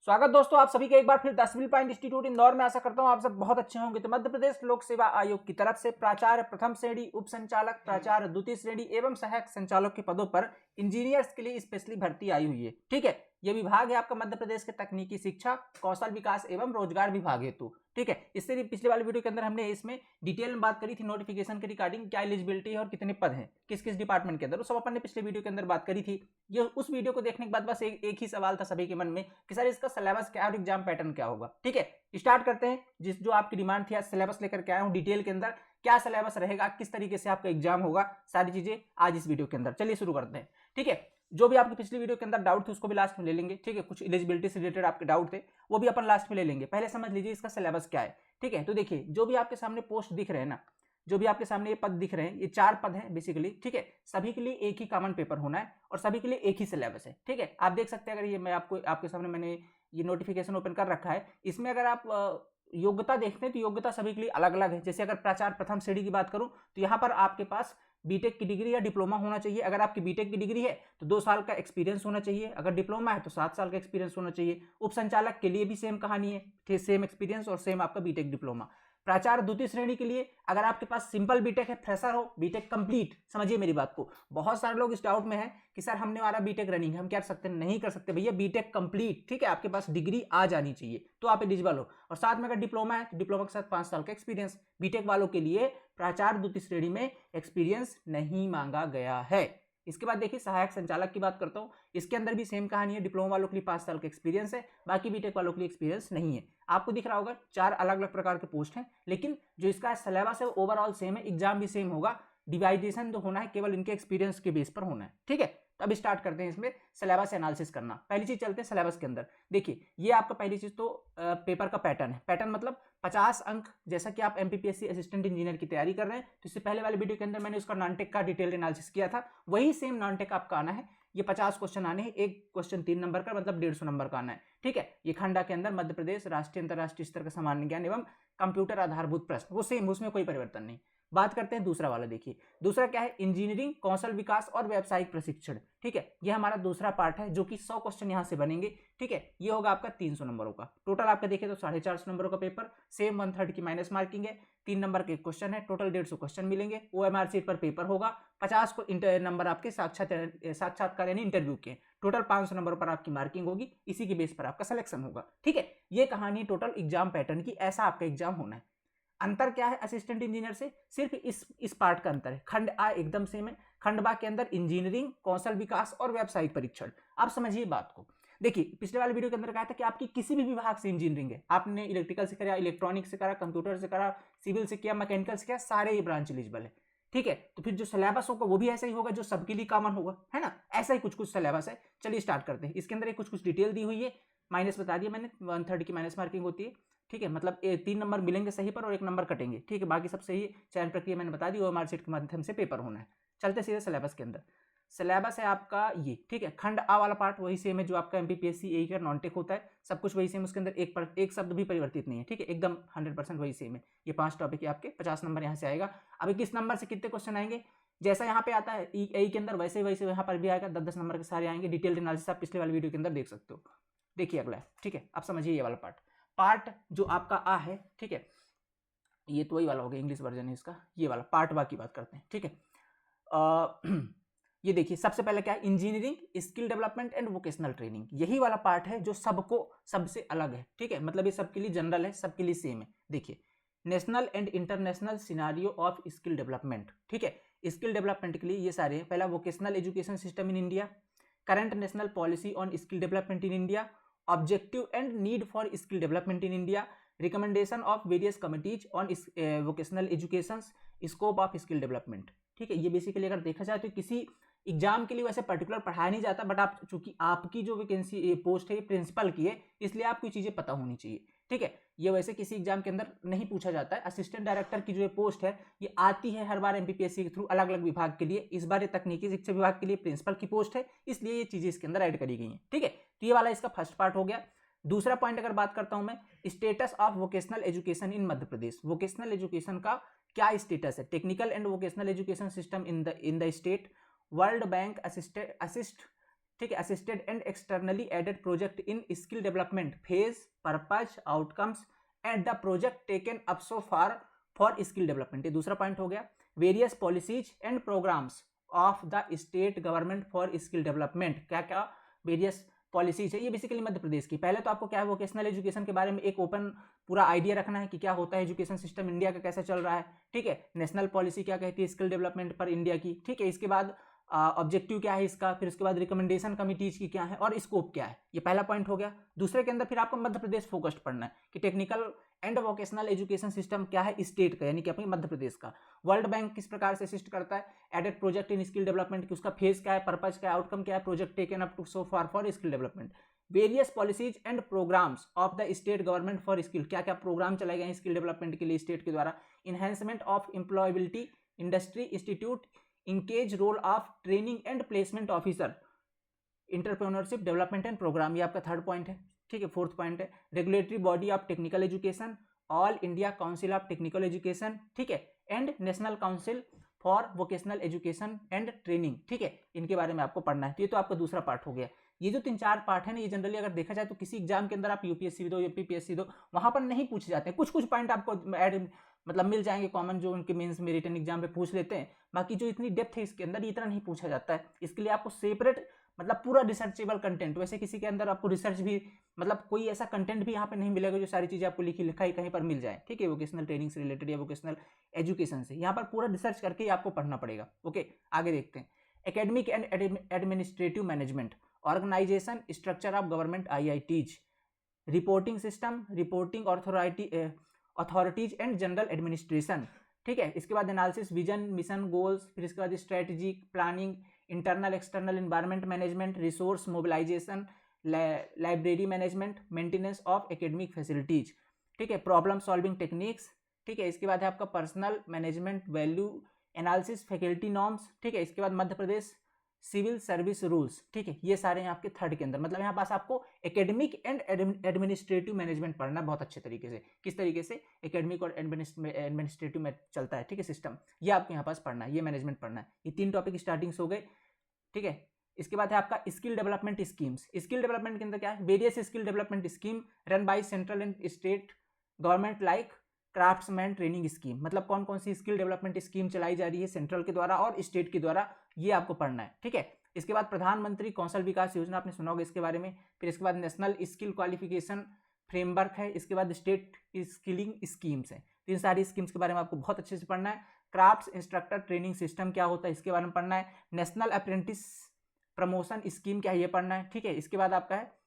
स्वागत दोस्तों आप सभी का एक बार फिर the civil point institute Indore में। आशा करता हूं आप सब बहुत अच्छे होंगे। तो मध्य प्रदेश लोक सेवा आयोग की तरफ से प्राचार्य प्रथम श्रेणी, उप संचालक, प्राचार्य द्वितीय श्रेणी एवं सहायक संचालक के पदों पर इंजीनियर्स के लिए स्पेशली भर्ती आई हुई है। ठीक है, यह विभाग है आपका मध्य प्रदेश के तकनीकी शिक्षा, कौशल विकास एवं रोजगार विभाग हेतु। ठीक है, इससे पिछले वाले वीडियो के अंदर हमने इसमें डिटेल में बात करी थी नोटिफिकेशन के रिगार्डिंग, क्या एलिजिबिलिटी है और कितने पद हैं किस किस डिपार्टमेंट के अंदर, वो सब अपन ने पिछले वीडियो के अंदर बात करी थी। ये उस वीडियो को देखने के बाद बस एक ही सवाल था सभी के मन में कि सर इसका सिलेबस क्या और एग्जाम पैटर्न क्या होगा। ठीक है, स्टार्ट करते हैं। जो आपकी डिमांड थी, आज सिलेबस लेकर के आया हूं डिटेल के अंदर, क्या सिलेबस रहेगा, किस तरीके से आपका एग्जाम होगा, सारी चीजें आज इस वीडियो के अंदर। चलिए शुरू करते हैं। ठीक है, जो भी आपकी पिछली वीडियो के अंदर डाउट थे उसको भी लास्ट में ले लेंगे। ठीक है, कुछ एलिजिबिलिटी से रिलेटेड आपके डाउट थे वो भी अपन लास्ट में ले लेंगे। पहले समझ लीजिए इसका सिलेबस क्या है। ठीक है, तो देखिए जो भी आपके सामने पोस्ट दिख रहे हैं ना, जो भी आपके सामने ये पद दिख रहे हैं, ये 4 पद हैं बेसिकली। ठीक है, सभी के लिए एक ही कॉमन पेपर होना है और सभी के लिए एक ही सिलेबस है। ठीक है, आप देख सकते हैं, अगर ये मैं आपके सामने मैंने ये नोटिफिकेशन ओपन कर रखा है, इसमें अगर आप योग्यता देखते हैं तो योग्यता सभी के लिए अलग अलग है। जैसे अगर प्राचार्य प्रथम श्रेणी की बात करूं तो यहाँ पर आपके पास बीटेक की डिग्री या डिप्लोमा होना चाहिए। अगर आपकी बीटेक की डिग्री है तो 2 साल का एक्सपीरियंस होना चाहिए, अगर डिप्लोमा है तो 7 साल का एक्सपीरियंस होना चाहिए। उप संचालक के लिए भी सेम कहानी है, सेम एक्सपीरियंस और सेम आपका बीटेक डिप्लोमा। प्राचार्य द्वितीय श्रेणी के लिए अगर आपके पास सिंपल बीटेक है, फ्रेशर हो, बीटेक कंप्लीट, समझिए मेरी बात को। बहुत सारे लोग इस डाउट में हैं कि सर हमने हमारा बीटेक रनिंग है, हम क्या कर सकते हैं? नहीं कर सकते भैया, बीटेक कंप्लीट। ठीक है, आपके पास डिग्री आ जानी चाहिए तो आप एलिजिबल हो। और साथ में अगर डिप्लोमा है तो डिप्लोमा के साथ 5 साल का एक्सपीरियंस। बीटेक वालों के लिए प्राचार्य द्वितीय श्रेणी में एक्सपीरियंस नहीं मांगा गया है। इसके बाद देखिए सहायक संचालक की बात करता हूं, इसके अंदर भी सेम कहानी है। डिप्लोमा वालों के लिए 5 साल का एक्सपीरियंस है, बाकी बीटेक वालों के लिए एक्सपीरियंस नहीं है। आपको दिख रहा होगा 4 अलग अलग प्रकार के पोस्ट हैं, लेकिन जो इसका सिलेबस है वो ओवरऑल सेम है, एग्जाम भी सेम होगा। डिवाइडेशन जो होना है केवल इनके एक्सपीरियंस के बेस पर होना है। ठीक है, तो अब स्टार्ट करते हैं इसमें सिलेबस एनालिसिस करना। पहली चीज चलते हैं सिलेबस के अंदर। देखिए ये आपका पहली चीज तो पेपर का पैटर्न है। पैटर्न मतलब 50 अंक। जैसा कि आप एमपीपीएससी असिस्टेंट इंजीनियर की तैयारी कर रहे हैं तो इससे पहले वाले वीडियो के अंदर मैंने उसका नॉन-टेक का डिटेल एनालिसिस किया था, वही सेम नॉन-टेक आपका आना है। ये 50 क्वेश्चन आने हैं, एक क्वेश्चन 3 नंबर का, मतलब 150 नंबर का आना है। ठीक है, ये खंडा के अंदर मध्य प्रदेश राष्ट्रीय अंतरराष्ट्रीय स्तर का सामान्य ज्ञान एवं कंप्यूटर आधारभूत प्रश्न, वो सेम, उसमें कोई परिवर्तन नहीं। बात करते हैं दूसरा वाला। देखिए दूसरा क्या है, इंजीनियरिंग, कौशल विकास और व्यावसायिक प्रशिक्षण। ठीक है, ये हमारा दूसरा पार्ट है जो कि 100 क्वेश्चन यहां से बनेंगे। ठीक है, ये होगा आपका 300 नंबरों का। टोटल आपका देखें तो 450 नंबरों का पेपर, सेम 1/3 की माइनस मार्किंग है। 3 नंबर के क्वेश्चन है, टोटल 150 क्वेश्चन मिलेंगे। ओएमआर सीट पर पेपर होगा। 50 को नंबर आपके साक्षात्कार यानी इंटरव्यू के, टोटल 500 नंबर पर आपकी मार्किंग होगी। इसी के बेस पर आपका सिलेक्शन होगा। ठीक है, ये कहानी टोटल एग्जाम पैटर्न की, ऐसा आपका एग्जाम होना है। अंतर क्या है असिस्टेंट इंजीनियर से? सिर्फ इस पार्ट का अंतर है। खंड आ एकदम सेम है, खंड बा के अंदर इंजीनियरिंग, कौशल विकास और व्यावसायिक परीक्षण। आप समझिए बात को। देखिए पिछले वाले वीडियो के अंदर कहा था कि आपकी किसी भी विभाग से इंजीनियरिंग है, आपने इलेक्ट्रिकल से करा, इलेक्ट्रॉनिक से करा, कंप्यूटर से करा, सिविल से किया, मैकेनिकल से किया, सारे ये ब्रांच एलिजिबल है। ठीक है, तो फिर जो सिलेबस होगा वो भी ऐसा ही होगा जो सबके लिए कॉमन होगा, है ना? ऐसा ही कुछ कुछ सिलेबस है। चलिए स्टार्ट करते हैं। इसके अंदर कुछ कुछ डिटेल दी हुई है, माइनस बता दिया मैंने, 1/3 की माइनस मार्किंग होती है। ठीक है, मतलब 3 नंबर मिलेंगे सही पर और 1 नंबर कटेंगे। ठीक है, बाकी सब सही है। चयन प्रक्रिया मैंने बता दी, ओएमआर शीट के माध्यम से पेपर होना है। चलते सीधे सिलेबस के अंदर। सिलेबस है आपका ये। ठीक है, खंड आ वाला पार्ट वही सेम है जो आपका एमपीपीएससी ए का नॉन-टेक होता है, सब कुछ वही सेम। उसके अंदर एक शब्द भी परिवर्तित नहीं है। ठीक है, एकदम 100% वही सेम है। ये 5 टॉपिक है आपके, 50 नंबर यहाँ से आएगा। अभी किस नंबर से कितने क्वेश्चन आएंगे, जैसा यहाँ पे आता है ए के अंदर वैसे वैसे यहाँ पर भी आएगा। 10-10 नंबर के सारे आएंगे। डिटेल एनालिसिस आप पिछले वाले वीडियो के अंदर देख सकते हो। देखिए अगला है। ठीक है, आप समझिए ये वाला पार्ट जो आपका आ है। ठीक है, ये तो वही वाला हो गया, इंग्लिश वर्जन है इसका। ये वाला पार्ट बा की बात करते हैं। ठीक है, ये देखिए सबसे पहले क्या है, engineering, skill development and vocational training. यही वाला पार्ट है जो सबको सबसे अलग है। ठीक है, मतलब ये सबके लिए जनरल है, सबके लिए सेम है। देखिए national and international scenario of skill development. ठीक है, स्किल डेवलपमेंट के लिए ये सारे हैं। पहला vocational education system in India, current national policy on skill development in India, objective and need for skill development in India, recommendation of various committees on vocational education, scope of skill development. ठीक है, ये basically अगर देखा जाए तो किसी exam के लिए वैसे पर्टिकुलर पढ़ाया नहीं जाता, बट आप चूंकि आपकी जो वैकेंसी पोस्ट है ये प्रिंसिपल की है, इसलिए आपको ये चीजें पता होनी चाहिए। ठीक है, ये वैसे किसी एग्जाम के अंदर नहीं पूछा जाता है। असिस्टेंट डायरेक्टर की जो पोस्ट है ये आती है हर बार एमपीपीएससी के थ्रू अलग अलग विभाग के लिए। इस बार ये तकनीकी शिक्षा विभाग के लिए प्रिंसिपल की पोस्ट है, इसलिए ये चीजें इसके अंदर ऐड करी गई हैं। ठीक है, तो ये वाला इसका फर्स्ट पार्ट हो गया। दूसरा पॉइंट अगर बात करता हूं मैं, status of vocational education in Madhya Pradesh. Vocational education का क्या स्टेटस है? Technical and vocational education system in the state, world bank assist ठीक है, assisted and externally aided project in skill development phase, purpose, outcomes and the project taken up so far for skill development, ये दूसरा point हो गया। Various policies and programmes of the state government for skill development, क्या क्या various policies है, ये basically Madhya Pradesh की। पहले तो आपको क्या है वोकेशनल एजुकेशन के बारे में एक ओपन पूरा आइडिया रखना है कि क्या होता है एजुकेशन सिस्टम इंडिया का, कैसे चल रहा है, ठीक है। नेशनल पॉलिसी क्या कहती है स्किल डेवलपमेंट पर इंडिया की, ठीक है। इसके बाद ऑब्जेक्टिव क्या है इसका, फिर उसके बाद रिकमेंडेशन कमिटीज की क्या है और स्कोप क्या है, ये पहला पॉइंट हो गया। दूसरे के अंदर फिर आपको मध्य प्रदेश फोकस्ड पढ़ना है कि technical and vocational education system क्या है स्टेट का, यानी कि अपने मध्य प्रदेश का। वर्ल्ड बैंक किस प्रकार से असिस्ट करता है aided project in skill development की, उसका फेज क्या है, पर्पज क्या है, आउटकम क्या है, project taken up to so far for skill development. Various policies and programmes of the state government for skill, क्या क्या प्रोग्राम चलाए गए हैं स्किल डेवलपमेंट के लिए स्टेट के द्वारा। Enhancement of employability, industry institute, engage role of training and placement officer, entrepreneurship development and program, ये आपका थर्ड पॉइंट है, ठीक है। फोर्थ पॉइंट है regulatory body of technical education, all India council of technical education, ठीक है, and national council for vocational education and training, ठीक है। इनके बारे में आपको पढ़ना है। तो ये तो आपका दूसरा पार्ट हो गया। ये जो 3-4 पार्ट है ना, ये जनरली अगर देखा जाए तो किसी एग्जाम के अंदर आप यूपीएससी दो, यूपीपीएससी दो, वहां पर नहीं पूछे जाते हैं। कुछ कुछ पॉइंट आपको ऐड मतलब मिल जाएंगे कॉमन, जो उनके मेंस में रिटन एग्जाम पे पूछ लेते हैं। बाकी जो इतनी डेप्थ है इसके अंदर, इतना नहीं पूछा जाता है। इसके लिए आपको सेपरेट मतलब पूरा रिसर्चेबल कंटेंट, वैसे किसी के अंदर आपको रिसर्च भी मतलब कोई ऐसा कंटेंट भी यहाँ पे नहीं मिलेगा जो सारी चीजें आपको लिखी लिखाई कहीं पर मिल जाए, ठीक है, वोकेशनल ट्रेनिंग से रिलेटेड या वोकेशनल एजुकेशन से। यहाँ पर पूरा रिसर्च करके ही आपको पढ़ना पड़ेगा। ओके, आगे देखते हैं। Academic and administrative management, organisation structure of government IITs, reporting system, reporting authorities and general administration, ठीक है। इसके बाद एनालिसिस, विजन, मिशन, गोल्स, फिर इसके बाद strategic planning, internal external environment management, resource mobilisation, library management, maintenance of academic facilities, ठीक है, problem solving techniques, ठीक है। इसके बाद है आपका personal management, value analysis, faculty norms, ठीक है। इसके बाद Madhya Pradesh civil service rules, ठीक है। ये सारे हैं आपके थर्ड के अंदर। मतलब यहाँ पास आपको एकेडमिक एंड एडमिनिस्ट्रेटिव मैनेजमेंट पढ़ना है बहुत अच्छे तरीके से। किस तरीके से एकेडमिक और एडमिनिस्ट्रेटिव में चलता है, ठीक है, सिस्टम, ये आपको यहाँ पास पढ़ना है, ये मैनेजमेंट पढ़ना है। ये 3 टॉपिक स्टार्टिंग से हो गए, ठीक है। इसके बाद है आपका skill development schemes. Skill development के अंदर क्या है, various skill development scheme run by central and state government like craftsman training scheme, मतलब कौन कौन सी स्किल डेवलपमेंट स्कीम चलाई जा रही है सेंट्रल के द्वारा और स्टेट के द्वारा, ये आपको पढ़ना है, ठीक है। इसके बाद प्रधानमंत्री कौशल विकास योजना, आपने सुना होगा इसके बारे में। फिर इसके बाद नेशनल स्किल क्वालिफिकेशन फ्रेमवर्क है। इसके बाद स्टेट स्किलिंग स्कीम्स है। तो इन सारी स्कीम्स के बारे में आपको बहुत अच्छे से पढ़ना है। क्राफ्ट्स इंस्ट्रक्टर ट्रेनिंग सिस्टम क्या होता है इसके बारे में पढ़ना है। नेशनल अप्रेंटिस प्रमोशन स्कीम क्या है ये पढ़ना है, ठीक है। इसके बाद आपका है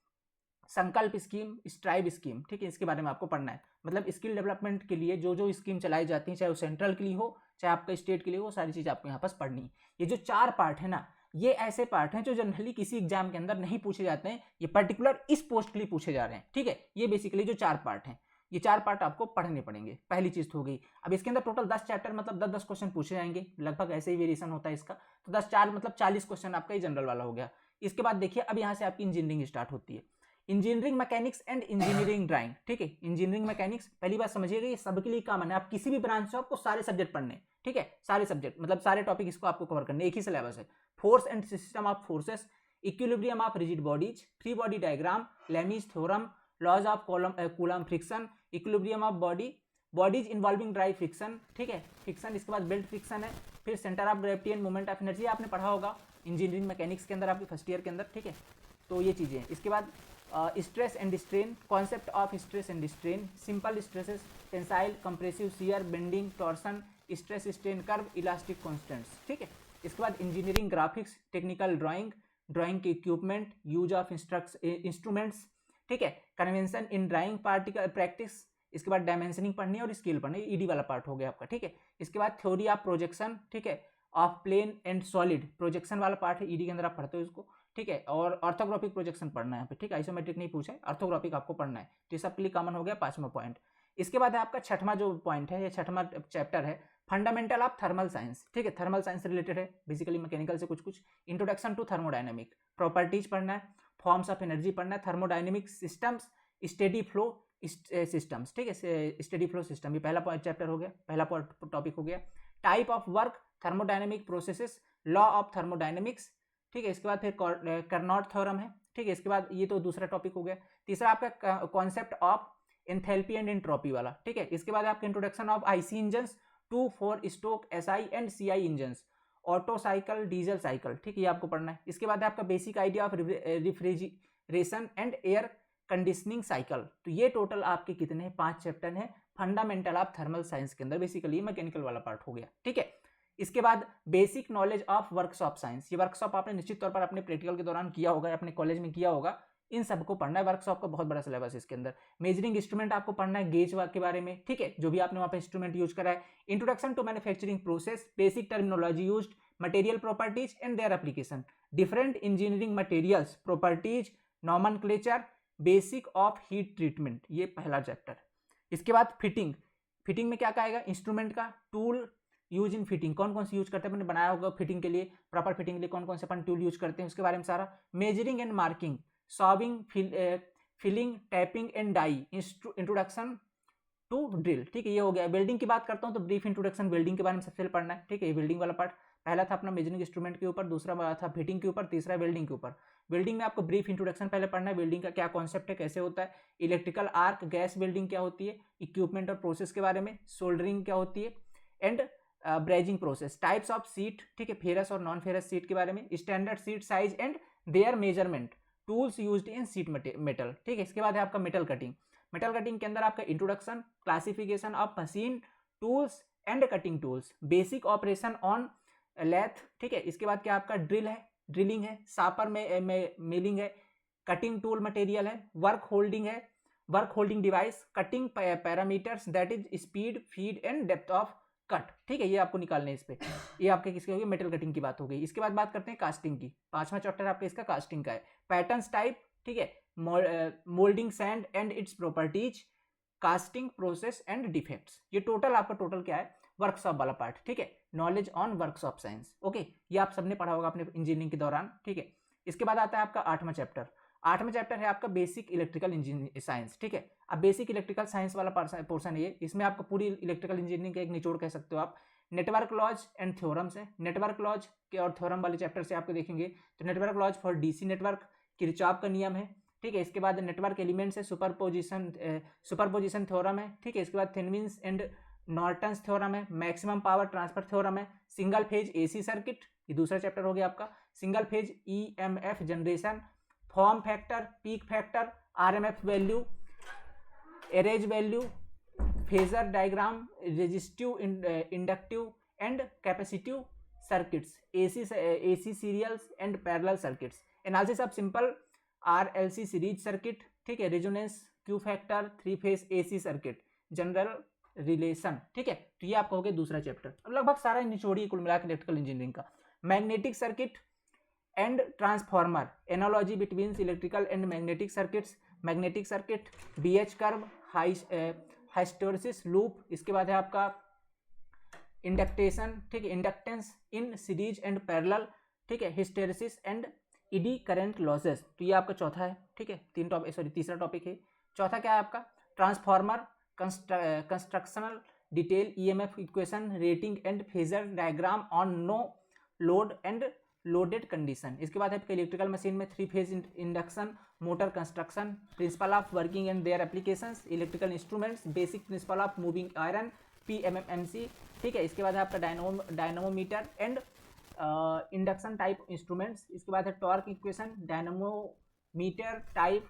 संकल्प स्कीम, स्ट्राइव स्कीम, ठीक है, इसके बारे में आपको पढ़ना है। मतलब स्किल डेवलपमेंट के लिए जो जो स्कीम चलाई जाती है, चाहे वो सेंट्रल के लिए हो चाहे आपका स्टेट के लिए हो, सारी चीज़ आपको यहाँ पास पढ़नी है। ये जो 4 पार्ट है ना, ये ऐसे पार्ट हैं जो जनरली किसी एग्जाम के अंदर नहीं पूछे जाते हैं, ये पर्टिकुलर इस पोस्ट के लिए पूछे जा रहे हैं, ठीक है। ये बेसिकली जो 4 पार्ट हैं, ये 4 पार्ट आपको पढ़ने पड़ेंगे। पहली चीज तो हो गई। अब इसके अंदर टोटल 10 चैप्टर मतलब 10-10 क्वेश्चन पूछे जाएंगे, लगभग ऐसे ही वेरिएशन होता है इसका। तो 10-4 मतलब 40 क्वेश्चन आपका ही जनरल वाला हो गया। इसके बाद देखिए अब यहाँ से आपकी इंजीनियरिंग स्टार्ट होती है। Engineering mechanics and engineering drawing, ठीक है। इंजीनियरिंग मैकेनिक्स पहली बात समझिएगा, ये सबके लिए कॉमन है। आप किसी भी ब्रांच से आपको सारे सब्जेक्ट पढ़ने, ठीक है, सारे सब्जेक्ट मतलब सारे टॉपिक इसको आपको कवर करने, एक ही सिलेबस है। Force and system of forces, equilibrium of rigid bodies, free body diagram, Lami's theorem, laws of Coulomb friction, equilibrium of bodies involving dry friction, ठीक है, फ्रिक्शन। इसके बाद बेल्ट फ्रिक्शन है। फिर centre of gravity and moment of energy आपने पढ़ा होगा engineering mechanics के अंदर आपके फर्स्ट ईयर के अंदर, ठीक है। तो ये चीज़ें हैं। इसके बाद stress and strain, concept of stress and strain, simple stresses, tensile, compressive, shear, bending, torsion, stress strain curve, elastic constants, ठीक है। इसके बाद इंजीनियरिंग ग्राफिक्स, टेक्निकल ड्राइंग के इक्विपमेंट, यूज ऑफ इंस्ट्रूमेंट्स, ठीक है, convention in drawing particle practice. इसके बाद dimensioning पढ़नी है और स्केल पढ़नी है, ईडी वाला पार्ट हो गया आपका, ठीक है। इसके बाद थ्योरी ऑफ प्रोजेक्शन, ठीक है, of plane and solid, projection वाला पार्ट है, ईडी के अंदर आप पढ़ते हो इसको, ठीक है। और ऑर्थोग्राफिक प्रोजेक्शन पढ़ना है यहाँ पे, ठीक है, आइसोमेट्रिक नहीं पूछा है, ऑर्थोग्राफिक आपको पढ़ना है। तो ये सबके लिए कॉमन हो गया 5वां पॉइंट। इसके बाद है आपका 6वां जो पॉइंट है, ये 6वां चैप्टर है, फंडामेंटल ऑफ थर्मल साइंस, ठीक है, थर्मल साइंस रिलेटेड है, बेसिकली मैकेनिकल से कुछ इंट्रोडक्शन टू थर्मोडायनेमिक, प्रॉपर्टीज पढ़ना है, फॉर्म्स ऑफ एनर्जी पढ़ना है, thermodynamic systems, steady flow systems, ठीक है, स्टेडी फ्लो सिस्टम, ये पहला चैप्टर हो गया, पहला टॉपिक हो गया। Type of work, thermodynamic processes, law of thermodynamics, ठीक है। इसके बाद फिर कार्नोट थ्योरम है, ठीक है। इसके बाद ये तो दूसरा टॉपिक हो गया। तीसरा आपका concept of enthalpy and entropy वाला, ठीक है। इसके बाद आपका introduction of IC engines, 2 4 stroke SI and CI engines, auto cycle, diesel cycle, ठीक है, ये आपको पढ़ना है। इसके बाद आपका basic idea of refrigeration and air conditioning cycle. तो ये टोटल आपके कितने हैं, 5 चैप्टर हैं फंडामेंटल ऑफ थर्मल साइंस के अंदर। बेसिकली मैकेनिकल वाला पार्ट हो गया, ठीक है। इसके बाद basic knowledge of workshop science, ये वर्कशॉप आपने निश्चित तौर पर अपने प्रैक्टिकल के दौरान किया होगा, अपने कॉलेज में किया होगा, इन सबको पढ़ना है। वर्कशॉप का बहुत बड़ा सिलेबस इसके अंदर। मेजरिंग इंस्ट्रूमेंट आपको पढ़ना है, गेज के बारे में, ठीक है, जो भी आपने वहाँ पे इंस्ट्रूमेंट यूज करा है। Introduction to manufacturing process, basic terminology used, material properties and their application, different engineering materials properties, nomenclature, basic of heat treatment, ये पहला चैप्टर। इसके बाद फिटिंग, फिटिंग में क्या कहेगा, इंस्ट्रूमेंट का, टूल यूज इन फिटिंग, कौन कौन से यूज करते हैं, मैंने बनाया होगा फिटिंग के लिए, प्रॉपर फिटिंग के लिए कौन कौन से अपन टूल यूज करते हैं, उसके बारे में सारा। Measuring and marking, sawing, filing, tapping and die, introduction to drill, ठीक है, ये हो गया। वेल्डिंग की बात करता हूँ तो ब्रीफ इंट्रोडक्शन वेल्डिंग के बारे में सबसे पहले पढ़ना है, ठीक है, ये वेल्डिंग वाला पार्ट। पहला था अपना मेजरिंग इंस्ट्रूमेंट के ऊपर, दूसरा था फिटिंग के ऊपर, तीसरा वेल्डिंग के ऊपर। वेल्डिंग में आपको ब्रीफ इंट्रोडक्शन पहले पढ़ना है, वेल्डिंग का क्या कॉन्सेप्ट है, कैसे होता है, इलेक्ट्रिकल आर्क गैस वेल्डिंग क्या होती है, इक्विपमेंट और प्रोसेस के बारे में, सोल्डरिंग क्या होती है, and brazing process, types of seat, ठीक है, फेरस और नॉन फेरस सीट के बारे में, standard seat size and there measurement, tools used in seat metal, ठीक है। इसके बाद है आपका मेटल कटिंग। मेटल कटिंग के अंदर आपका introduction, classification of machine, tools and cutting tools, basic operation on lathe, ठीक है। इसके बाद क्या आपका ड्रिल है, ड्रिलिंग है, सापर में मिलिंग है, कटिंग टूल मटेरियल है, वर्क होल्डिंग है, work holding device, cutting parameters that is speed, feed and depth of cut, ठीक है, ये आपको निकालने हैं इस पे। ये आपके किसके हो गई, मेटल कटिंग की बात हो गई। इसके बाद बात करते हैं कास्टिंग की, 5वां चैप्टर आपका इसका कास्टिंग का है। पैटर्न्स टाइप, ठीक है, moulding sand and its properties, casting process and defects, ये टोटल आपका टोटल क्या है, वर्कशॉप वाला पार्ट, ठीक है। Knowledge on workshop science, okay, ये आप सबने पढ़ा होगा अपने इंजीनियरिंग के दौरान, ठीक है। इसके बाद आता है आपका 8वां चैप्टर। 8वां चैप्टर है आपका बेसिक इलेक्ट्रिकल इंजीनियरिंग साइंस, ठीक है। अब बेसिक इलेक्ट्रिकल साइंस वाला पोर्सन है, इसमें आपको पूरी इलेक्ट्रिकल इंजीनियरिंग का एक निचोड़ कह सकते हो आप। नेटवर्क लॉज एंड थ्योरम्स है, नेटवर्क लॉज के और थ्योरम वाले चैप्टर से आपको देखेंगे। तो network laws for DC network, Kirchhoff का नियम है, ठीक है। इसके बाद नेटवर्क एलिमेंट्स है, सुपरपोजिशन थ्योरम है, ठीक है। इसके बाद थेवेनिन्स एंड नॉर्टन्स थ्योरम है, मैक्सिमम पावर ट्रांसफर थ्योरम है, सिंगल फेज एसी सर्किट, ये दूसरा चैप्टर हो गया आपका। Single phase EMF generation, form factor, peak factor, RMF value, average value, phasor diagram, resistive, inductive and capacitive circuits, AC serials and parallel circuits, analysis of simple RLC series circuit, ठीक है, resonance, Q factor, 3 phase AC circuit, general relation, ठीक है। तो ये आपका हो गया दूसरा चैप्टर। अब लगभग सारा निचोड़ी कुल मिलाकर इलेक्ट्रिकल इंजीनियरिंग का। Magnetic circuit and transformer, analogy between electrical and magnetic circuits, magnetic circuit, BH curve, hysteresis loop. इसके बाद है आपका इंडक्टेशन, ठीक है, inductance in series and parallel, ठीक है, hysteresis and eddy current losses. तो ये आपका चौथा है, ठीक है, तीसरा टॉपिक है। चौथा क्या है आपका, transformer, constructional detail, EMF equation, rating and phasor diagram on no load and loaded condition. इसके बाद है आपका इलेक्ट्रिकल मशीन में 3 phase induction motor construction, principle of working and their applications, electrical instruments, basic principle of moving iron, PMMC, ठीक है। इसके बाद है आपका dynamometer and induction type instruments. इसके बाद है torque equation, dynamometer type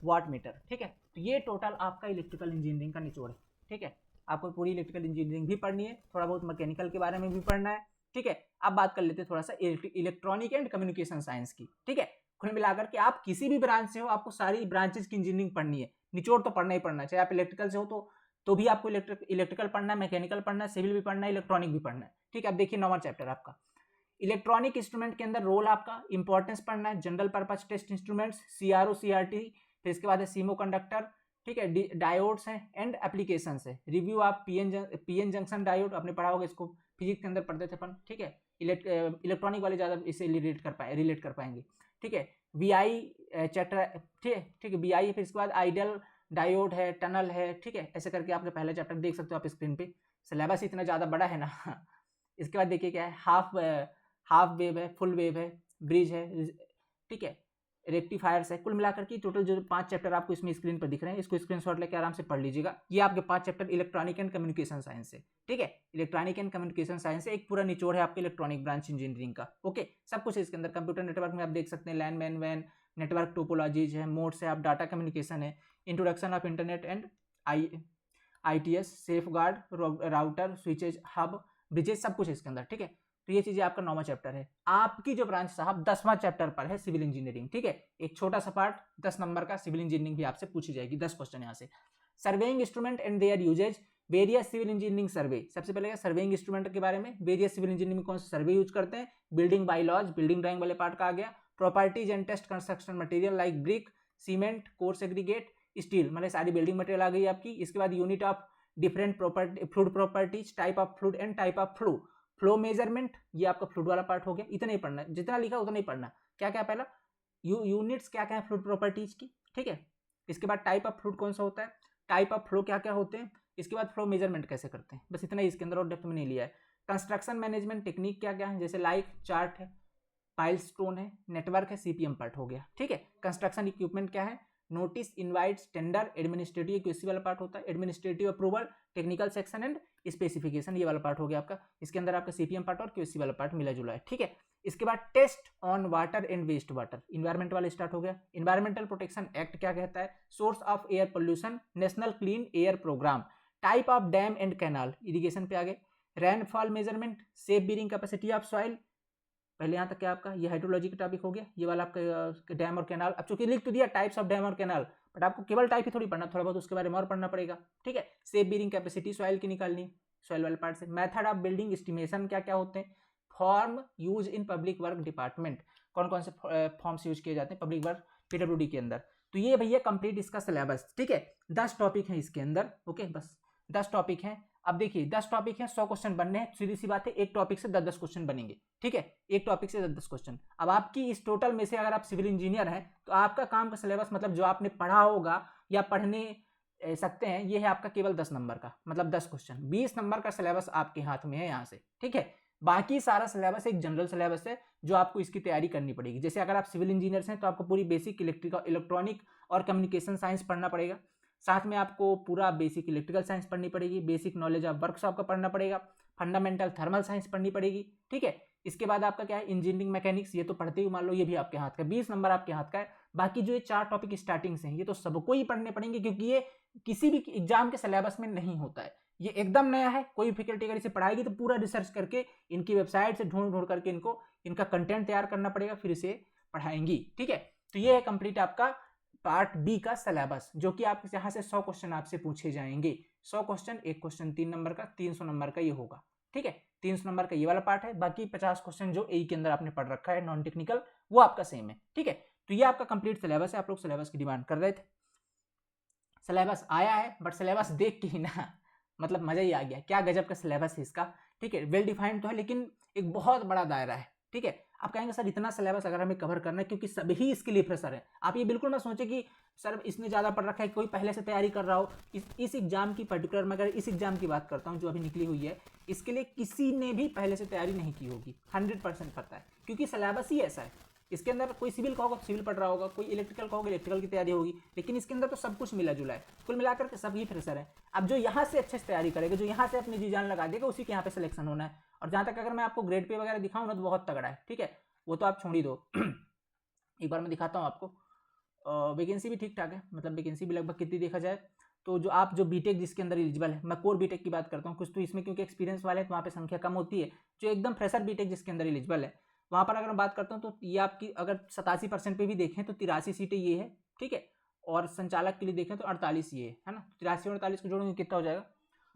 watt meter, ठीक है। तो ये टोटल आपका इलेक्ट्रिकल इंजीनियरिंग का निचोड़ है, ठीक है। आपको पूरी इलेक्ट्रिकल इंजीनियरिंग भी पढ़नी है, थोड़ा बहुत मैकेनिकल के बारे में भी पढ़ना है, ठीक है। अब बात कर लेते हैं थोड़ा सा इलेक्ट्रॉनिक एंड कम्युनिकेशन साइंस की, ठीक है। कुल मिलाकर के आप किसी भी ब्रांच से हो, आपको सारी ब्रांचेस की इंजीनियरिंग पढ़नी है, निचोड़ तो पढ़ना ही पढ़ना है। चाहे आप इलेक्ट्रिकल से हो तो भी आपको इलेक्ट्रिकल पढ़ना है, मैकेनिकल पढ़ना है, सिविल भी पढ़ना है, इलेक्ट्रॉनिक भी पढ़ना है, ठीक है। अब देखिए 9वां चैप्टर आपका इलेक्ट्रॉनिक इंस्ट्रूमेंट के अंदर रोल आपका इंपॉर्टेंस पढ़ना है, general purpose test instruments, CRO CRT, फिर इसके बाद है सीमो कंडक्टर, ठीक है, डायोड्स हैं एंड एप्लीकेशंस है, review of PN junction diode, आपने पढ़ा होगा इसको, फिजिक्स के अंदर पढ़ते थे अपन, ठीक है। इलेक्ट्रॉनिक वाले ज़्यादा इसे रिलेट कर पाएंगे, ठीक है। वीआई चैप्टर, ठीक है, वीआई है, फिर इसके बाद आइडियल डायोड है, टनल है, ठीक है। ऐसे करके आपके पहले चैप्टर देख सकते हो आप स्क्रीन पे, सिलेबस इतना ज़्यादा बड़ा है ना। इसके बाद देखिए क्या है, हाफ वेव है, फुल वेव है, ब्रिज है, ठीक है, रेक्टिफायर्स है। कुल मिलाकर के टोटल जो 5 चैप्टर आपको इसमें स्क्रीन पर दिख रहे हैं, इसको स्क्रीनशॉट लेके आराम से पढ़ लीजिएगा। ये आपके 5 chapter electronic and communication science है, ठीक है, इलेक्ट्रॉनिक एंड कम्युनिकेशन साइंस है, एक पूरा निचोड़ है आपके इलेक्ट्रॉनिक ब्रांच इंजीनियरिंग का। ओके, सब कुछ है इसके अंदर। कंप्यूटर नेटवर्क में आप देख सकते हैं लैन मैन वैन, नेटवर्क टोपोलॉजीज है, मोड्स है, आप डाटा कम्युनिकेशन है, introduction of internet and ITS, safeguard, router, switches, hub, bridges, सब कुछ इसके अंदर, ठीक है। तो ये चीजें आपका 9वां चैप्टर है। आपकी जो ब्रांच साहब 10वां चैप्टर पर है, सिविल इंजीनियरिंग, ठीक है। एक छोटा सा पार्ट 10 नंबर का सिविल इंजीनियरिंग भी आपसे पूछी जाएगी, 10 क्वेश्चन यहाँ से। Surveying instrument and their uses, various civil engineering survey. सबसे पहले सर्वेइंग इंस्ट्रूमेंट के बारे में, वेरियस सिविल इंजीनियरिंग में कौन से सर्वे यूज करते हैं, बिल्डिंग बायलॉज, बिल्डिंग ड्राइंग वाले पार्ट का आ गया, properties and test construction material like brick, cement, coarse aggregate, steel, मतलब सारी बिल्डिंग मटेरियल आ गई आपकी। इसके बाद unit of different property, fluid properties, type of fluid and type of flow, flow measurement, ये आपका फ्लूइड वाला पार्ट हो गया। इतना ही पढ़ना, जितना लिखा उतना ही पढ़ना। क्या क्या पहला यूनिट्स क्या क्या है फ्लूइड प्रॉपर्टीज की, ठीक है। इसके बाद टाइप ऑफ फ्लूइड कौन सा होता है, टाइप ऑफ फ्लो क्या क्या होते हैं, इसके बाद फ्लो मेजरमेंट कैसे करते हैं, बस इतना ही इसके अंदर, और डेप्थ में नहीं लिया है। कंस्ट्रक्शन मैनेजमेंट टेक्निक क्या क्या है, जैसे लाइक चार्ट है, पाइल स्टोन है, नेटवर्क है, CPM पार्ट हो गया, ठीक है। कंस्ट्रक्शन इक्विपमेंट क्या है, notice, invites, tender, administrative QC वाला पार्ट होता है, administrative approval, technical section and specification, ये वाला पार्ट हो गया आपका। इसके अंदर आपका CPM पार्ट और QC वाला पार्ट मिला जुला है, ठीक है। इसके बाद test on water and waste water, environment वाला स्टार्ट हो गया। इन्वायरमेंटल प्रोटेक्शन एक्ट क्या कहता है, source of air pollution, national clean air program, type of dam and canal, irrigation पे आ गए। Rainfall measurement, safe bearing capacity of soil, पहले यहाँ तक क्या आपका ये हाइड्रोलॉजी का टॉपिक हो गया। ये वाला आपका डैम और कैनाल, अब चूंकि लिख तो दिया टाइप्स ऑफ डैम और कैनाल, बट आपको केवल टाइप ही थोड़ी पढ़ना, थोड़ा बहुत उसके बारे में और पढ़ना पड़ेगा, ठीक है। सेफ बीरिंग कैपेसिटी सॉइल की निकालनी, सॉइल वाले पार्ट से। मेथड ऑफ बिल्डिंग एस्टिमेशन क्या क्या होते हैं, form use in public work department, कौन कौन से फॉर्म्स यूज किए जाते हैं पब्लिक वर्क PWD के अंदर। तो ये भैया कंप्लीट इसका सिलेबस, ठीक है। 10 टॉपिक है इसके अंदर, ओके, बस 10 टॉपिक हैं। अब देखिए 10 टॉपिक हैं, 100 क्वेश्चन बनने हैं, सीधी सी बात है, एक टॉपिक से 10-10 क्वेश्चन बनेंगे, ठीक है, एक टॉपिक से 10-10 क्वेश्चन। अब आपकी इस टोटल में से अगर आप सिविल इंजीनियर हैं तो आपका काम का सिलेबस, मतलब जो आपने पढ़ा होगा या पढ़ने सकते हैं, ये है आपका केवल 10 नंबर का, मतलब 10 क्वेश्चन, 20 नंबर का सिलेबस आपके हाथ में है यहाँ से, ठीक है। बाकी सारा सिलेबस एक जनरल सिलेबस है जो आपको इसकी तैयारी करनी पड़ेगी। जैसे अगर आप सिविल इंजीनियर्स हैं तो आपको पूरी बेसिक इलेक्ट्रॉनिक और कम्युनिकेशन साइंस पढ़ना पड़ेगा, साथ में आपको पूरा बेसिक इलेक्ट्रिकल साइंस पढ़नी पड़ेगी, बेसिक नॉलेज ऑफ वर्कशॉप का पढ़ना पड़ेगा, फंडामेंटल थर्मल साइंस पढ़नी पड़ेगी, ठीक है। इसके बाद आपका क्या है, इंजीनियरिंग मैकेनिक्स, ये तो पढ़ते ही मान लो ये भी आपके हाथ का, 20 नंबर आपके हाथ का है। बाकी जो ये 4 टॉपिक स्टार्टिंग से हैं ये तो सबको ही पढ़ने पड़ेंगे, क्योंकि ये किसी भी एग्जाम के सिलेबस में नहीं होता है, ये एकदम नया है। कोई फैकल्टी अगर इसे पढ़ाएगी तो पूरा रिसर्च करके इनकी वेबसाइट से ढूंढ ढूंढ करके इनका कंटेंट तैयार करना पड़ेगा, फिर इसे पढ़ाएंगी, ठीक है। तो ये है कंप्लीट आपका पार्ट बी का सिलेबस, जो कि आप यहाँ से 100 क्वेश्चन आपसे पूछे जाएंगे। 100 क्वेश्चन, एक क्वेश्चन 3 नंबर का, 300 नंबर का ये होगा, ठीक है। 300 नंबर का ये वाला पार्ट है, बाकी 50 क्वेश्चन जो ए के अंदर आपने पढ़ रखा है नॉन टेक्निकल, वो आपका सेम है, ठीक है। तो ये आपका कंप्लीट सिलेबस है। आप लोग सिलेबस की डिमांड कर रहे थे, सिलेबस आया है, बट सिलेबस देख के ही ना मतलब मजा ही आ गया, क्या गजब का सिलेबस है इसका, ठीक है। वेल डिफाइंड तो है लेकिन एक बहुत बड़ा दायरा है, ठीक है। आप कहेंगे सर इतना सिलेबस अगर हमें कवर करना है, क्योंकि सभी इसके लिए फ्रेशर है। आप ये बिल्कुल मत सोचे कि सर इसने ज़्यादा पढ़ रखा है, कोई पहले से तैयारी कर रहा हो। इस एग्जाम की पर्टिकुलर, मैं अगर इस एग्जाम की बात करता हूँ जो अभी निकली हुई है, इसके लिए किसी ने भी पहले से तैयारी नहीं की होगी, 100% पता है, क्योंकि सिलेबस ही ऐसा है। इसके अंदर कोई सिविल का होगा तो सिविल पढ़ रहा होगा, कोई इलेक्ट्रिकल का होगा इलेक्ट्रिकल की तैयारी होगी, लेकिन इसके अंदर तो सब कुछ मिला जुला है। कुल मिलाकर के सभी फ्रेशर है। अब जो यहाँ से अच्छे से तैयारी करेगा, जो यहाँ से अपनी जी जान लगा देगा, उसी के यहाँ पे सिलेक्शन होना है। और जहाँ तक अगर मैं आपको ग्रेड पे वगैरह दिखाऊँ ना तो बहुत तगड़ा है, ठीक है, वो तो आप छोड़ ही दो। एक बार मैं दिखाता हूँ आपको। वैकेंसी भी ठीक ठाक है, मतलब वैकेंसी भी लगभग कितनी देखा जाए तो जो बीटेक जिसके अंदर एलिजिबल है, मैं कोर बीटेक की बात करता हूँ, कुछ तो इसमें क्योंकि एक्सपीरियंस वाले हैं तो वहाँ पे संख्या कम होती है। जो एकदम फ्रेशर बीटेक जिसके अंदर एलिजिबल है, वहाँ पर अगर मैं बात करता हूँ तो ये आपकी अगर 87% पे भी देखें तो 83 सीटें ये है, ठीक है। और संचालक के लिए देखें तो 48 ये है ना, 83 और 48 को जोड़ेंगे कितना हो जाएगा,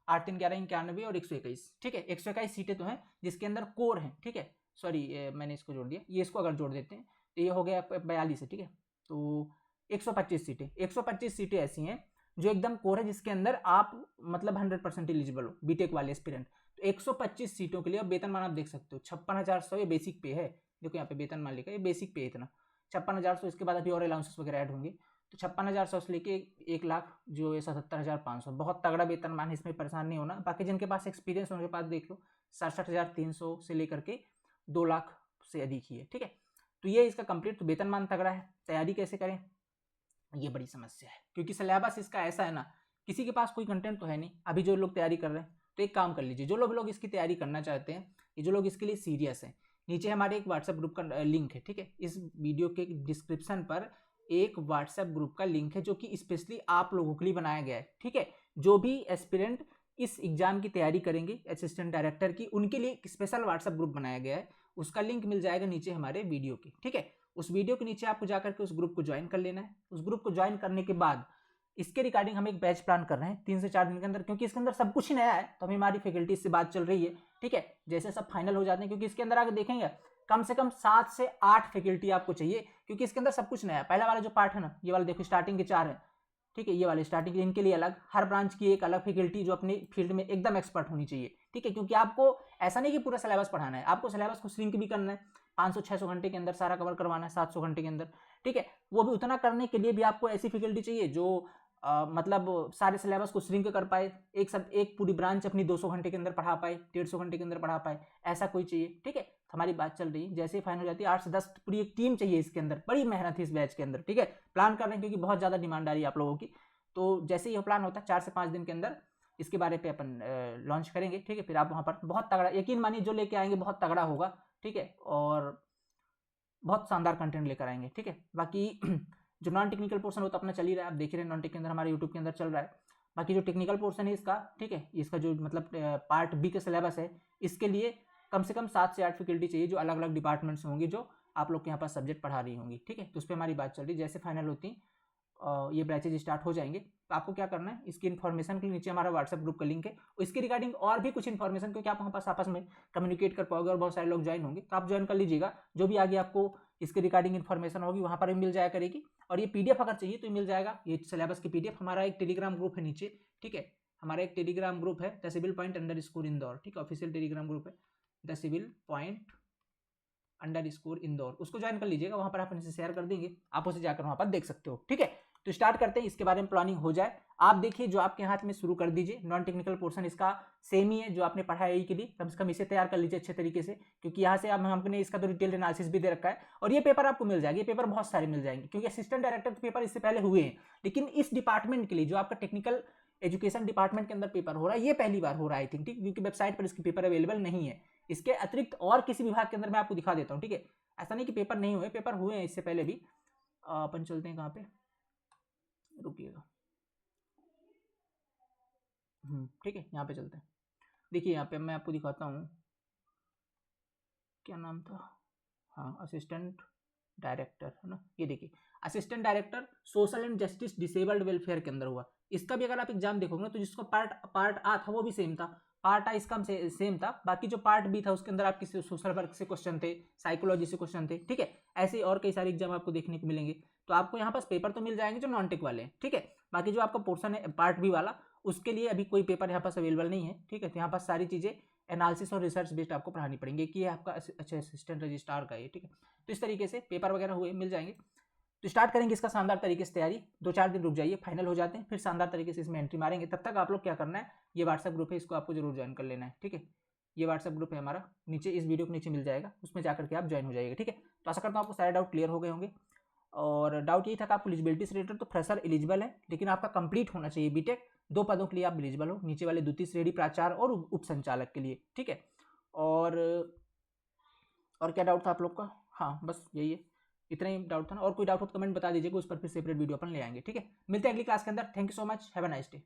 8 3 11 91 और 121, ठीक है। 121 सीटें तो हैं जिसके अंदर कोर है, ठीक है। सॉरी मैंने इसको जोड़ दिया, ये इसको अगर जोड़ देते हैं तो ये हो गया 42 है, ठीक है। तो 125 सीटें, 125 सीटें ऐसी हैं जो एकदम कोर है, जिसके अंदर आप मतलब 100% एलिजिबल हो बीटेक वाले एस्पिरेंट। तो 125 सीटों के लिए अब वेतनमान आप देख सकते हो 56,100, ये बेसिक पे है। देखो यहाँ पे वेतनमान लिखा है, ये बेसिक पे है इतना 56,100। इसके बाद अभी और अलाउंसेस वगैरह ऐड होंगे, तो 56,100 से लेके 1 लाख जो है 77,500, बहुत तगड़ा वेतनमान है, इसमें परेशान नहीं होना। बाकी जिनके पास एक्सपीरियंस उनके पास देख लो 67,300 से लेकर के 2 लाख से अधिक ही है, ठीक है। तो ये इसका कंप्लीट, तो वेतनमान तगड़ा है। तैयारी कैसे करें, ये बड़ी समस्या है, क्योंकि सिलेबस इसका ऐसा है ना, किसी के पास कोई कंटेंट तो है नहीं अभी जो लोग तैयारी कर रहे हैं। तो एक काम कर लीजिए, जो लोग इसकी तैयारी करना चाहते हैं, ये जो लोग इसके लिए सीरियस हैं, नीचे हमारे एक व्हाट्सएप ग्रुप का लिंक है, ठीक है। इस वीडियो के डिस्क्रिप्शन पर एक व्हाट्सएप ग्रुप का लिंक है जो कि स्पेशली आप लोगों के लिए बनाया गया है, ठीक है। जो भी एस्पिरेंट इस एग्जाम की तैयारी करेंगे असिस्टेंट डायरेक्टर की, उनके लिए एक स्पेशल व्हाट्सएप ग्रुप बनाया गया है। उसका लिंक मिल जाएगा नीचे हमारे वीडियो के, ठीक है। उस वीडियो के नीचे आपको जाकर के उस ग्रुप को ज्वाइन कर लेना है। उस ग्रुप को ज्वाइन करने के बाद इसके रिगार्डिंग हम एक बैच प्लान कर रहे हैं 3 से 4 दिन के अंदर, क्योंकि इसके अंदर सब कुछ ही नया है। तो अभी हमारी फैकल्टी से बात चल रही है, ठीक है। जैसे सब फाइनल हो जाते हैं, क्योंकि इसके अंदर आगे देखेंगे कम से कम 7 से 8 फैकल्टी आपको चाहिए, क्योंकि इसके अंदर सब कुछ नया है। पहला वाला जो पार्ट है ना, ये वाला देखो स्टार्टिंग के 4 है, ठीक है। ये वाले स्टार्टिंग इनके लिए अलग, हर ब्रांच की एक अलग फैकल्टी जो अपनी फील्ड में एकदम एक्सपर्ट होनी चाहिए, ठीक है। क्योंकि आपको ऐसा नहीं कि पूरा सिलेबस पढ़ाना है, आपको सिलेबस को श्रिंक भी करना है। 500-600 घंटे के अंदर सारा कवर करवाना है, 700 घंटे के अंदर, ठीक है। वो भी उतना करने के लिए भी आपको ऐसी फैकल्टी चाहिए जो मतलब सारे सिलेबस को श्रिंक कर पाए, एक पूरी ब्रांच अपनी 200 घंटे के अंदर पढ़ा पाए, 150 घंटे के अंदर पढ़ा पाए, ऐसा कोई चाहिए, ठीक है। हमारी बात चल रही है, जैसे ही फाइनल हो जाती है 8 से 10 पूरी एक टीम चाहिए इसके अंदर। बड़ी मेहनत है इस बैच के अंदर, ठीक है। प्लान कर रहे हैं क्योंकि बहुत ज़्यादा डिमांड आ रही है आप लोगों की। तो जैसे ही प्लान होता है 4 से 5 दिन के अंदर इसके बारे पे अपन लॉन्च करेंगे, ठीक है। फिर आप वहाँ पर बहुत तगड़ा, यकीन मानिए जो लेके आएंगे बहुत तगड़ा होगा, ठीक है, और बहुत शानदार कंटेंट लेकर आएंगे, ठीक है। बाकी जो नॉन टेक्निकल पोर्शन होता है अपना चल ही रहा है, आप देख रहे हैं नॉन टेक के अंदर हमारे यूट्यूब के अंदर चल रहा है। बाकी जो टेक्निकल पोर्शन है इसका, ठीक है, इसका जो मतलब पार्ट बी का सिलेबस है, इसके लिए कम से कम 7 से 8 फैकल्टी चाहिए जो अलग अलग डिपार्टमेंट से होंगी, जो आप लोग के यहाँ पर सब्जेक्ट पढ़ा रही होंगी, ठीक है। तो उस पर हमारी बात चल रही है। जैसे फाइनल होती ये बैचेज स्टार्ट हो जाएंगे, तो आपको क्या करना है, इसकी इन्फॉर्मेशन के नीचे हमारा व्हाट्सएप ग्रुप का लिंक है, इसके रिगार्डिंग और भी कुछ इन्फॉर्मेशन, क्योंकि आप वहाँ पास आपस में कम्युनिकेट कर पाओगे और बहुत सारे लोग ज्वाइन होंगे, तो आप ज्वाइन कर लीजिएगा। जो भी आगे आपको इसके रिगार्डिंग इन्फॉर्मेशन होगी वहाँ पर भी मिल जाया करेगी। और ये पीडीएफ अगर चाहिए तो मिल जाएगा, ये सिलेबस की पीडीएफ। हमारा एक टेलीग्राम ग्रुप है नीचे, ठीक है। हमारा एक टेलीग्राम ग्रुप है द सिविल पॉइंट _ इंदौर, ठीक है। ऑफिशियल टेलीग्राम ग्रुप है द सिविल पॉइंट _ इंदौर, उसको ज्वाइन कर लीजिएगा। वहाँ पर आप इनसे शेयर कर देंगे, आप उसे जाकर वहाँ पर देख सकते हो, ठीक है। तो स्टार्ट करते हैं, इसके बारे में प्लानिंग हो जाए। आप देखिए जो आपके हाथ में शुरू कर दीजिए। नॉन टेक्निकल पोर्शन इसका सेम ही है जो आपने पढ़ा है के लिए, कम से कम इसे तैयार कर लीजिए अच्छे तरीके से, क्योंकि यहाँ से हमने इसका तो डिटेल एनालिसिस भी दे रखा है। और ये पेपर आपको मिल जाएगा, ये पेपर बहुत सारे मिल जाएंगे, क्योंकि असिस्टेंट डायरेक्टर पेपर इससे पहले हुए हैं, लेकिन इस डिपार्टमेंट के लिए जो आपका टेक्निकल एजुकेशन डिपार्टमेंट के अंदर पेपर हो रहा है, ये पहली बार हो रहा है आई थिंक, ठीक, क्योंकि वेबसाइट पर इसके पेपर अवेलेबल नहीं है। इसके अतिरिक्त और किसी विभाग के अंदर मैं आपको दिखा देता हूँ, ठीक है। ऐसा नहीं कि पेपर नहीं हुए, पेपर हुए हैं इससे पहले भी। अपन चलते हैं कहाँ पे, रुकिएगा, ठीक है, यहाँ पे चलते हैं। देखिए यहाँ पे मैं आपको दिखाता हूँ, क्या नाम था, हाँ, असिस्टेंट डायरेक्टर है ना। ये देखिए assistant director social and justice disabled welfare के अंदर हुआ। इसका भी अगर आप एग्जाम देखोगे ना, तो जिसको पार्ट आ था वो भी सेम था, पार्ट आ इसका सेम था। बाकी जो पार्ट बी था उसके अंदर आपके सोशल वर्क से क्वेश्चन थे, साइकोलॉजी से क्वेश्चन थे, ठीक है। ऐसे और कई सारे एग्जाम आपको देखने को मिलेंगे। तो आपको यहाँ पास पेपर तो मिल जाएंगे जो नॉन टेक वाले हैं, ठीक है। बाकी जो आपका पोर्शन है पार्ट बी वाला, उसके लिए अभी कोई पेपर यहाँ पास अवेलेबल नहीं है, ठीक है। तो यहाँ पास सारी चीज़ें एनालिसिस और रिसर्च बेस्ड आपको पढ़ानी पड़ेंगे, कि ये आपका अच्छा असिस्टेंट रजिस्ट्रार का है, ठीक है। तो इस तरीके से पेपर वगैरह हुए मिल जाएंगे। तो स्टार्ट करेंगे इसका शानदार तरीके से तैयारी। 2-4 दिन रुक जाइए, फाइनल हो जाते हैं, फिर शानदार तरीके से इसमें एंट्री मारेंगे। तब तक आप लोग क्या करना है, ये व्हाट्सएप ग्रुप है, इसको आपको जरूर ज्वाइन कर लेना है, ठीक है। ये व्हाट्सएप ग्रुप है हमारा, नीचे इस वीडियो के नीचे मिल जाएगा, उसमें जाकर के आप ज्वाइन हो जाएगा, ठीक है। तो आशा करता हूँ आपको सारे डाउट क्लियर हो गए होंगे। और डाउट यही था कि आपको एलिजिबिलिटी से रिलेटेड, तो फ्रेशर एलिजिबल है, लेकिन आपका कंप्लीट होना चाहिए बीटेक। 2 पदों के लिए आप एलिजिबल हो, नीचे वाले द्वितीय श्रेणी प्राचार्य और उप संचालक के लिए, ठीक है। और क्या डाउट था आप लोग का, हाँ बस यही है, इतना ही डाउट था ना। और कोई डाउट हो तो कमेंट बता दीजिएगा, उस पर फिर सेपरेट वीडियो अपन ले आएंगे, ठीक है। मिलते हैं अगली क्लास के अंदर। Thank you so much, have a nice day.